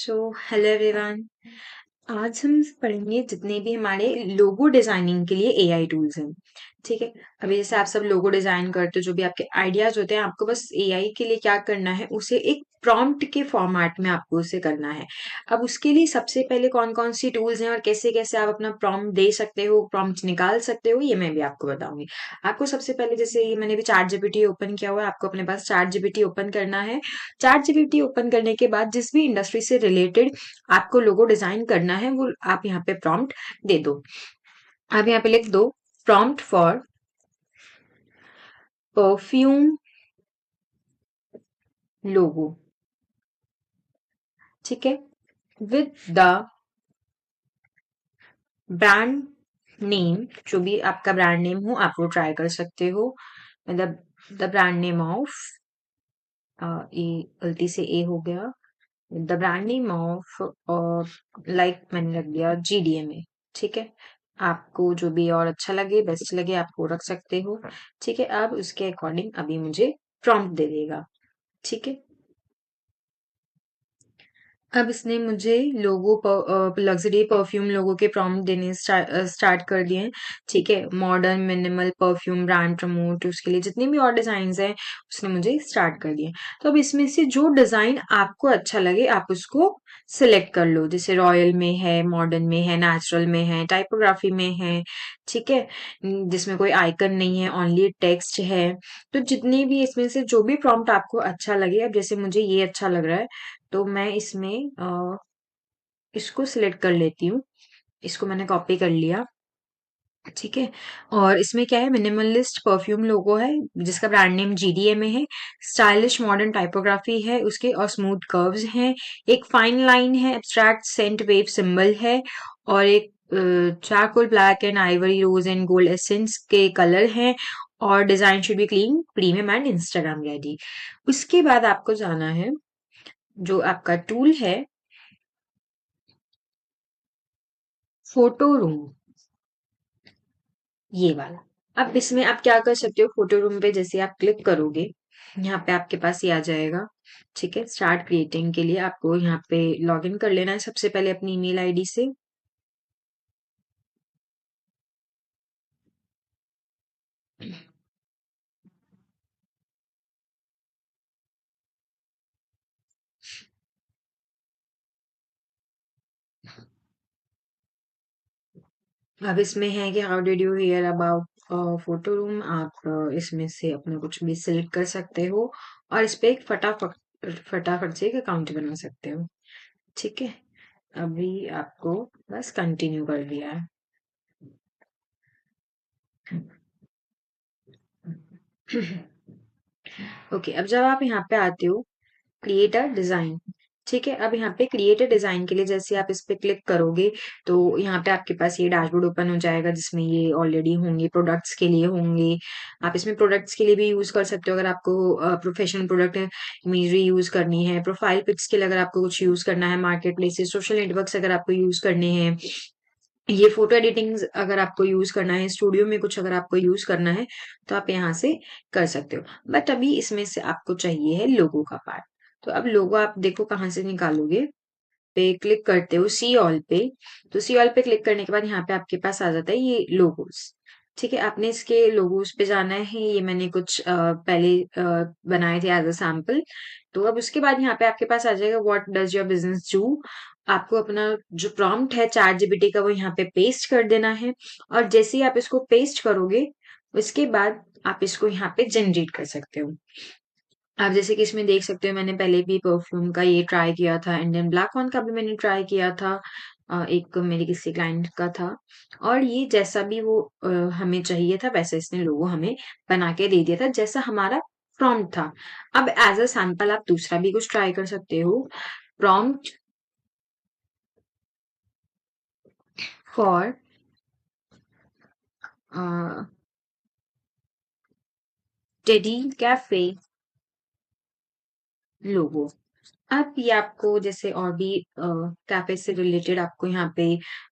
सो hello everyone. आज हम पढ़ेंगे जितने भी हमारे लोगो डिजाइनिंग के लिए एआई टूल्स हैं। ठीक है। अभी जैसे आप सब लोगो डिजाइन करते हो, जो भी आपके आइडियाज होते हैं, आपको बस एआई के लिए क्या करना है, उसे एक प्रॉम्प्ट के फॉर्मेट में आपको उसे करना है। अब उसके लिए सबसे पहले कौन कौन सी टूल्स हैं और कैसे कैसे आप अपना प्रॉम्प्ट दे सकते हो, प्रॉम्प्ट निकाल सकते हो, ये मैं भी आपको बताऊंगी। आपको सबसे पहले, जैसे ये मैंने भी चैट जीपीटी ओपन किया हुआ है, आपको अपने पास चैट जीपीटी ओपन करना है। चैट जीपीटी ओपन करने के बाद जिस भी इंडस्ट्री से रिलेटेड आपको लोगो डिजाइन करना है, वो आप यहाँ पे प्रॉम्प्ट दे दो। आप यहाँ पे लिख दो प्रॉम्प्ट फॉर परफ्यूम लोगो। ठीक है। विद द ब्रांड नेम, जो भी आपका ब्रांड नेम हो आप वो ट्राई कर सकते हो। मतलब द ब्रांड नेम ऑफ, ए गलती से ए हो गया, the brand name of, like मैंने रख दिया जीडीएमए। ठीक है। आपको जो भी और अच्छा लगे, बेस्ट लगे, आप वो रख सकते हो। ठीक है। अब उसके अकॉर्डिंग अभी मुझे प्रॉम्प्ट दे देगा। ठीक है। अब इसने मुझे लोगो लग्जरी परफ्यूम लोगो के प्रॉम्प्ट देने स्टार्ट कर दिए हैं। ठीक है। Modern minimal perfume brand promote, उसके लिए जितने भी और डिजाइन हैं उसने मुझे स्टार्ट कर दिए। तो अब इसमें से जो डिजाइन आपको अच्छा लगे आप उसको सिलेक्ट कर लो। जैसे रॉयल में है, मॉडर्न में है, नेचुरल में है, टाइपोग्राफी में है। ठीक है। जिसमें कोई आइकन नहीं है, ओनली टेक्स्ट है। तो जितने भी इसमें से जो भी प्रॉम्प्ट आपको अच्छा लगे, अब जैसे मुझे ये अच्छा लग रहा है तो मैं इसमें इसको सिलेक्ट कर लेती हूँ। इसको मैंने कॉपी कर लिया। ठीक है। और इसमें क्या है, मिनिमलिस्ट परफ्यूम लोगो है जिसका ब्रांड नेम जीडीए में है। स्टाइलिश मॉडर्न टाइपोग्राफी है उसके, और स्मूथ कर्व्स हैं। एक फाइन लाइन है, एब्स्ट्रैक्ट सेंट वेव सिंबल है। और एक charcoal black and ivory rose and gold essence के कलर हैं। और design should be clean, premium and Instagram ready. उसके बाद आपको जाना है, जो आपका टूल है फोटो रूम, ये वाला। अब इसमें आप क्या कर सकते हो, फोटो रूम पे जैसे आप क्लिक करोगे, यहाँ पे आपके पास ये आ जाएगा। ठीक है। स्टार्ट क्रिएटिंग के लिए आपको यहाँ पे लॉग इन कर लेना है सबसे पहले अपनी ईमेल आईडी से। अब इसमें है कि how did you here about photo room, आप इसमें से अपना कुछ भी सिलेक्ट कर सकते हो और इस पे एक फटाफट फटाफट से एक अकाउंट बना सकते हो। ठीक है। अभी आपको बस कंटिन्यू कर दिया है। ओके। अब जब आप यहाँ पे आते हो क्रिएट अ डिजाइन। ठीक है। अब यहाँ पे क्रिएट अ डिजाइन के लिए जैसे आप इस पे क्लिक करोगे तो यहाँ पे आपके पास ये डैशबोर्ड ओपन हो जाएगा जिसमें ये ऑलरेडी होंगे, प्रोडक्ट्स के लिए होंगे। आप इसमें प्रोडक्ट्स के लिए भी यूज कर सकते हो अगर आपको प्रोफेशनल प्रोडक्ट इमेजरी यूज करनी है, प्रोफाइल पिक्स के लिए अगर आपको कुछ यूज करना है, मार्केट प्लेसेस, सोशल नेटवर्क्स अगर आपको यूज करने हैं, ये फोटो एडिटिंग अगर आपको यूज करना है, स्टूडियो में कुछ अगर आपको यूज करना है, तो आप यहाँ से कर सकते हो। बट अभी इसमें से आपको चाहिए है लोगो का पार्ट। तो अब लोगो आप देखो कहाँ से निकालोगे। पे क्लिक करते हो सी ऑल पे। तो सी ऑल पे क्लिक करने के बाद यहाँ पे आपके पास आ जाता है ये लोगोस। ठीक है। आपने इसके लोगोस पे जाना है, ये मैंने कुछ पहले बनाए थे एज अ सैम्पल। तो अब उसके बाद यहाँ पे आपके पास आ जाएगा what does your business do. आपको अपना जो प्रॉम्प्ट है चैट जीपीटी का वो यहाँ पे पेस्ट कर देना है। और जैसे ही आप इसको पेस्ट करोगे उसके बाद आप इसको यहाँ पे जनरेट कर सकते हो। आप जैसे कि इसमें देख सकते हो मैंने पहले भी परफ्यूम का ये ट्राई किया था, इंडियन ब्लैक वन का भी मैंने ट्राई किया था। एक मेरे किसी क्लाइंट का था। और ये जैसा भी वो हमें चाहिए था वैसा इसने लोगो हमें बना के दे दिया था जैसा हमारा प्रॉम्प्ट था। अब एज अ सैंपल आप दूसरा भी कुछ ट्राई कर सकते हो। प्रॉम्प्ट फॉर टेडी कैफे लोगो। अब ये आपको जैसे और भी कैफे से रिलेटेड आपको यहाँ पे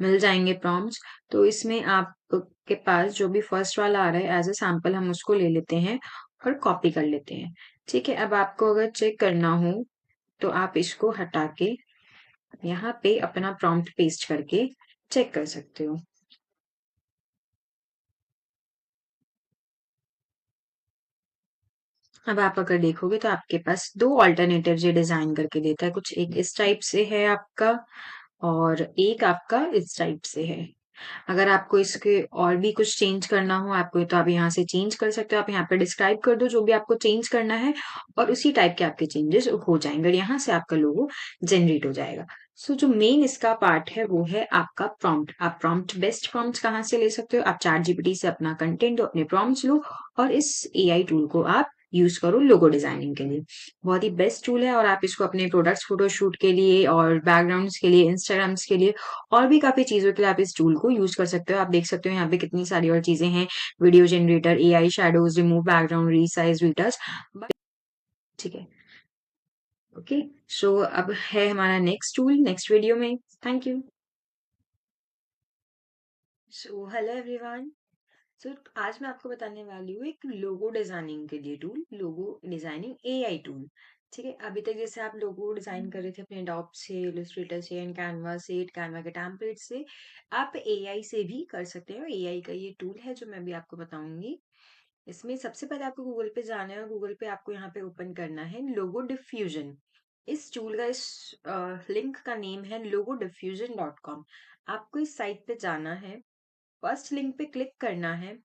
मिल जाएंगे प्रॉम्प्ट्स। तो इसमें आपके पास जो भी फर्स्ट वाला आ रहा है एज अ सैंपल हम उसको ले लेते हैं और कॉपी कर लेते हैं। ठीक है। अब आपको अगर चेक करना हो तो आप इसको हटा के यहाँ पे अपना प्रॉम्प्ट पेस्ट करके चेक कर सकते हो। अब आप अगर देखोगे तो आपके पास दो ऑल्टरनेटिव ये डिजाइन करके देता है, कुछ एक इस टाइप से है आपका और एक आपका इस टाइप से है। अगर आपको इसके और भी कुछ चेंज करना हो आपको, तो आप यहाँ से चेंज कर सकते हो। आप यहाँ पे डिस्क्राइब कर दो जो भी आपको चेंज करना है और उसी टाइप के आपके चेंजेस हो जाएंगे और यहाँ से आपका लोगो जनरेट हो जाएगा। सो जो मेन इसका पार्ट है वो है आपका प्रॉम्प्ट। आप प्रॉम्प्ट, बेस्ट प्रॉम्प्ट कहाँ से ले सकते हो? आप चैट जीपीटी से अपना कंटेंट दो, अपने प्रॉम्प्ट्स लो और इस एआई टूल को आप यूज करो लोगो डिजाइनिंग के लिए। बहुत ही बेस्ट टूल है और आप इसको अपने प्रोडक्ट्स फोटोशूट के लिए और बैकग्राउंड्स के लिए, इंस्टाग्राम्स के लिए और भी काफी चीजों के लिए आप इस टूल को यूज कर सकते हो। आप देख सकते हो यहाँ पे कितनी सारी और चीजें हैं, video generator, AI shadows, remove background, resize, retouch. ठीक है, ओके। सो अब है हमारा नेक्स्ट टूल नेक्स्ट वीडियो में। Thank you. So hello everyone. So आज मैं आपको बताने वाली हूँ एक लोगो डिजाइनिंग के लिए tool, logo designing AI tool. ठीक है, अभी तक जैसे आप लोगो डिजाइन कर रहे थे अपने डॉप से, इलस्ट्रेटर से एंड कैनवा से, कैनवा के टेम्पलेट से, आप एआई से भी कर सकते हो। एआई का ये टूल है जो मैं भी आपको बताऊंगी। इसमें सबसे पहले आपको गूगल पे जाना है और गूगल पे आपको यहाँ पे ओपन करना है लोगो डिफ्यूजन। इस टूल का, इस लिंक का नेम है logodiffusion.com। आपको इस साइट पे जाना है, फर्स्ट लिंक पे क्लिक करना है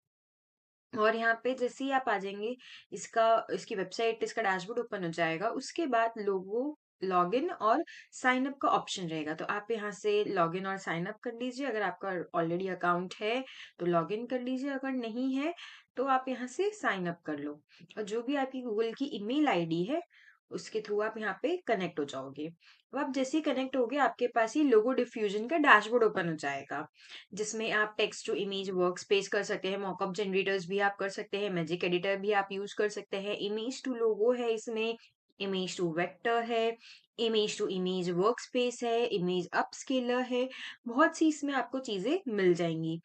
और यहाँ पे जैसे ही आप आ जाएंगे, इसका इसकी वेबसाइट, इसका डैशबोर्ड ओपन हो जाएगा। उसके बाद लोगो, लॉगिन और साइन अप का ऑप्शन रहेगा। तो आप यहाँ से लॉगिन और साइन अप कर लीजिए। अगर आपका ऑलरेडी अकाउंट है तो लॉगिन कर लीजिए, अगर नहीं है तो आप यहाँ से साइन अप कर लो। और जो भी आपकी गूगल की ईमेल आईडी है उसके थ्रू आप यहाँ पे कनेक्ट हो जाओगे। अब आप जैसे ही कनेक्ट होगे आपके पास ही लोगो डिफ्यूजन का डैशबोर्ड ओपन हो जाएगा, जिसमें आप text to image workspace कर सकते हैं, मॉकअप जनरेटर्स भी आप कर सकते हैं, मैजिक एडिटर भी आप यूज कर सकते हैं, इमेज टू लोगो है इसमें, इमेज टू वेक्टर है, image to image workspace है, इमेज अपस्केलर है। बहुत सी इसमें आपको चीजें मिल जाएंगी।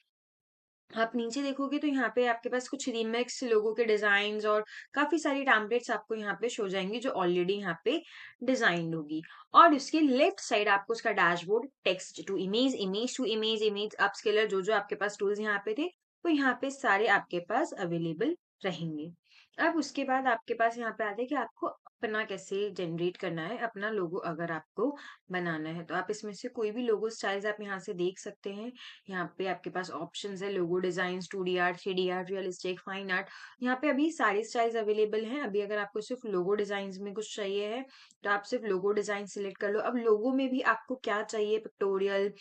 आप नीचे देखोगे तो यहाँ पे आपके पास कुछ रीमेक्स लोगों के डिजाइन और काफी सारी टेम्पलेट्स आपको यहाँ पे शो जाएंगी जो ऑलरेडी यहाँ पे डिजाइन होगी। और उसके लेफ्ट साइड आपको उसका dashboard, text to image, image to image, image upscaler, जो जो आपके पास टूल्स यहाँ पे थे वो यहाँ पे सारे आपके पास अवेलेबल रहेंगे। अब उसके बाद आपके पास यहाँ पे आते हैं कि आपको अपना कैसे जनरेट करना है अपना लोगो। अगर आपको बनाना है तो आप इसमें से कोई भी लोगो स्टाइल्स आप यहाँ से देख सकते हैं। यहाँ पे आपके पास ऑप्शंस है, logo design, 2D art, 3D art, realistic, fine art. यहाँ पे अभी सारे स्टाइल्स अवेलेबल हैं। अभी अगर आपको सिर्फ लोगो डिजाइन में कुछ चाहिए है तो आप सिर्फ लोगो डिजाइन सिलेक्ट कर लो। अब लोगो में भी आपको क्या चाहिए, pictorial,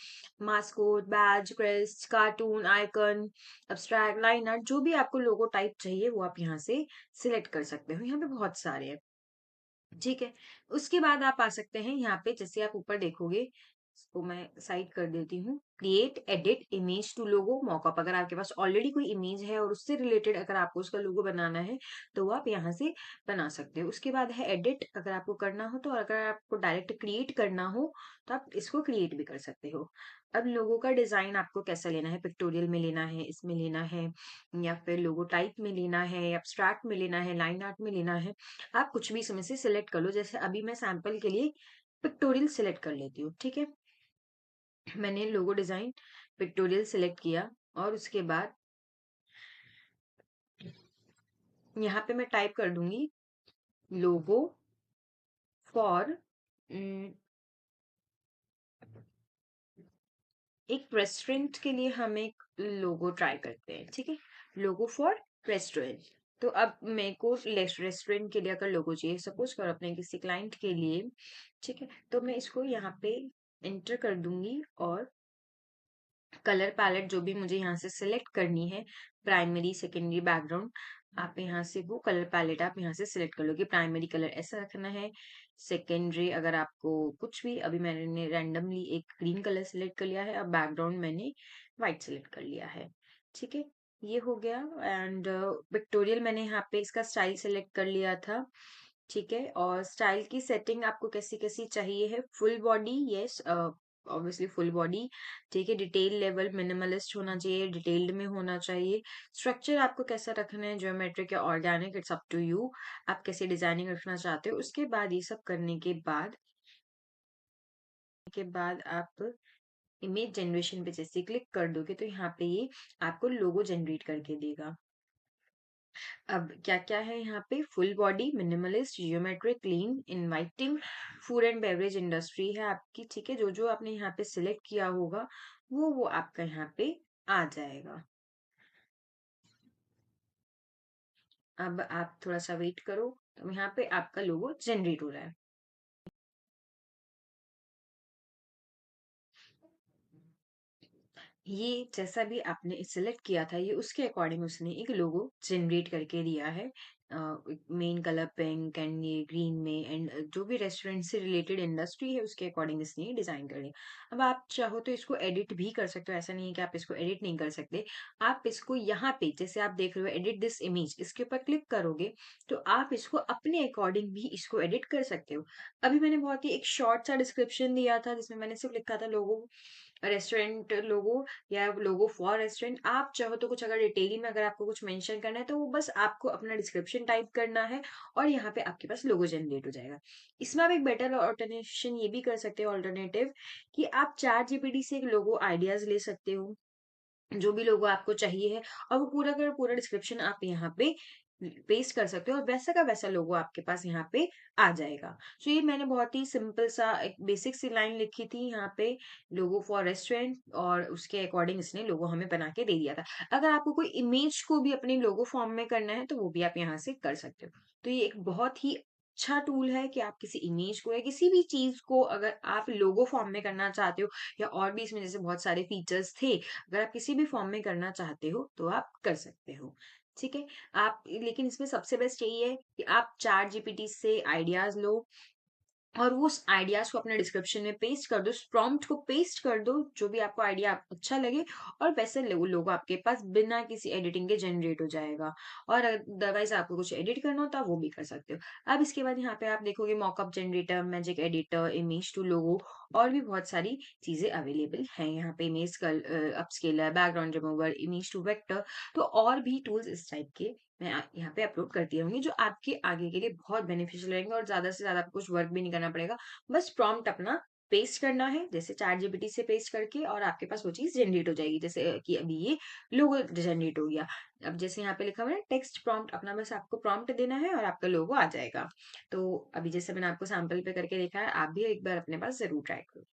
mascot, badge, crest, cartoon, icon, abstract, line art, जो भी आपको लोगो टाइप चाहिए वो आप यहाँ से सिलेक्ट कर सकते हो। यहाँ पे बहुत सारे हैं। ठीक है, उसके बाद आप आ सकते हैं यहाँ पे, जैसे आप ऊपर देखोगे, इसको मैं साइड कर देती हूँ, create edit image to logo mockup. अगर आपके पास ऑलरेडी कोई इमेज है और उससे रिलेटेड अगर आपको उसका लोगो बनाना है तो वो आप यहाँ से बना सकते हो। उसके बाद है एडिट, अगर आपको करना हो तो, और अगर आपको डायरेक्ट क्रिएट करना हो तो आप इसको क्रिएट भी कर सकते हो। अब लोगो का डिजाइन आपको कैसा लेना है, पिक्टोरियल में लेना है, इसमें लेना है, या फिर लोगो टाइप में लेना है, एब्स्ट्रैक्ट में लेना है, लाइन आर्ट में लेना है, आप कुछ भी इसमें से सिलेक्ट कर लो। जैसे अभी मैं सैंपल के लिए पिक्टोरियल सिलेक्ट कर लेती हूँ। ठीक है, मैंने लोगो डिजाइन पिक्टोरियल सिलेक्ट किया और उसके बाद यहाँ पे मैं टाइप कर दूंगी लोगो फॉर, एक रेस्टोरेंट के लिए हम एक लोगो ट्राई करते हैं। ठीक है, लोगो फॉर रेस्टोरेंट। तो अब मेरे को रेस्टोरेंट के लिए अगर लोगो चाहिए, सपोज करो अपने किसी क्लाइंट के लिए, ठीक है, तो मैं इसको यहाँ पे एंटर कर दूंगी और कलर पैलेट जो भी मुझे यहाँ से सिलेक्ट करनी है, प्राइमरी, सेकेंडरी, बैकग्राउंड, आप यहाँ से वो कलर पैलेट आप यहाँ से सिलेक्ट कर लो कि प्राइमरी कलर ऐसा रखना है, सेकेंडरी अगर आपको कुछ भी, अभी मैंने रैंडमली एक ग्रीन कलर सिलेक्ट कर लिया है, अब बैकग्राउंड मैंने व्हाइट सिलेक्ट कर लिया है। ठीक है, ये हो गया। एंड पिक्टोरियल मैंने यहाँ पे इसका स्टाइल सिलेक्ट कर लिया था। ठीक है, और स्टाइल की सेटिंग आपको कैसी कैसी चाहिए है, full body, yes, obviously full body. ठीक है, डिटेल लेवल मिनिमलिस्ट होना चाहिए, डिटेल्ड में होना चाहिए। स्ट्रक्चर आपको कैसा रखना है, ज्योमेट्रिक या organic, it's up to you, आप कैसे डिजाइनिंग रखना चाहते हो। उसके बाद ये सब करने के बाद के बाद आप इमेज जनरेशन पे जैसे क्लिक कर दोगे तो यहाँ पे ये आपको लोगो जनरेट करके देगा। अब क्या-क्या है यहाँ पे, full body, minimalist, geometric, clean, inviting, food and beverage industry है आपकी, ठीक है? जो-जो आपने यहाँ पे सिलेक्ट किया होगा, वो आपका यहाँ पे आ जाएगा। अब आप थोड़ा-सा वेट करो, तो यहाँ पे आपका लोगो जनरेट हो रहा है। ये जैसा भी आपने सिलेक्ट किया था, ये उसके अकॉर्डिंग उसने एक लोगो जनरेट करके दिया है। मेन कलर पिंक एंड ये ग्रीन में, एंड जो भी रेस्टोरेंट से रिलेटेड इंडस्ट्री है उसके अकॉर्डिंग इसने ये डिजाइन कर दिया। अब आप चाहो तो इसको एडिट भी कर सकते हो, ऐसा नहीं है कि आप इसको एडिट नहीं कर सकते। आप इसको यहाँ पे जैसे आप देख रहे हो एडिट दिस इमेज, इसके ऊपर क्लिक करोगे तो आप इसको अपने अकॉर्डिंग भी इसको एडिट कर सकते हो। अभी मैंने बहुत ही एक शॉर्ट सा डिस्क्रिप्शन दिया था जिसमें मैंने सिर्फ लिखा था लोगो, रेस्टोरेंट लोगो या लोगो फॉर रेस्टोरेंट। आप चाहो तो कुछ अगर डिटेलिंग में अगर आपको कुछ मेंशन करना है तो वो बस आपको अपना डिस्क्रिप्शन टाइप करना है और यहाँ पे आपके पास लोगो जनरेट हो जाएगा। इसमें आप एक बेटर ऑल्टरनेशन ये भी कर सकते हो, ऑल्टरनेटिव, कि आप चैट जीपीटी से एक लोगो आइडियाज ले सकते हो, जो भी लोगो आपको चाहिए है, और वो पूरा का पूरा डिस्क्रिप्शन आप यहाँ पे पेस्ट कर सकते हो और वैसा का वैसा लोगो आपके पास यहाँ पे आ जाएगा। सो ये मैंने बहुत ही सिंपल सा एक बेसिक सी लाइन लिखी थी यहाँ पे, लोगो फॉर रेस्टोरेंट, और उसके अकॉर्डिंग इसने लोगो हमें बना के दे दिया था। अगर आपको कोई इमेज को भी अपने लोगो फॉर्म में करना है तो वो भी आप यहाँ से कर सकते हो। तो ये एक बहुत ही अच्छा टूल है कि आप किसी इमेज को या किसी भी चीज को अगर आप लोगो फॉर्म में करना चाहते हो, या और भी इसमें जैसे बहुत सारे फीचर्स थे, अगर आप किसी भी फॉर्म में करना चाहते हो तो आप कर सकते हो। ठीक है? आप लेकिन इसमें सबसे बेस्ट यही है कि आप चैट जीपीटी से आइडियाज लो और वो उस आइडियाज को अपने डिस्क्रिप्शन में पेस्ट कर दो, उस प्रॉम्प्ट को पेस्ट कर दो, जो भी आपको आइडिया अच्छा लगे, और वैसे लोगो आपके पास बिना किसी एडिटिंग के जनरेट हो जाएगा। और अदरवाइज आपको कुछ एडिट करना हो तो आप वो भी कर सकते हो। अब इसके बाद यहाँ पे आप देखोगे mockup generator, magic editor, image to logo, और भी बहुत सारी चीजें अवेलेबल हैं यहाँ पे, image upscaler, background remover, image to vector, तो और भी टूल्स इस टाइप के मैं यहाँ पे अपलोड करती रहूंगी, जो आपके आगे के लिए बहुत बेनिफिशियल रहेंगे, और ज्यादा से ज्यादा आपको कुछ वर्क भी नहीं करना पड़ेगा। बस प्रॉम्प्ट अपना पेस्ट करना है जैसे चैट जीपीटी से पेस्ट करके, और आपके पास वो चीज जनरेट हो जाएगी, जैसे कि अभी ये लोगो जनरेट हो गया। अब जैसे यहाँ पे लिखा हुआ है टेक्स्ट प्रॉम्प्ट, अपना बस आपको प्रॉम्प्ट देना है और आपका लोगो आ जाएगा। तो अभी जैसे मैंने आपको सैंपल पे करके देखा है, आप भी एक बार अपने पास जरूर ट्राई करो।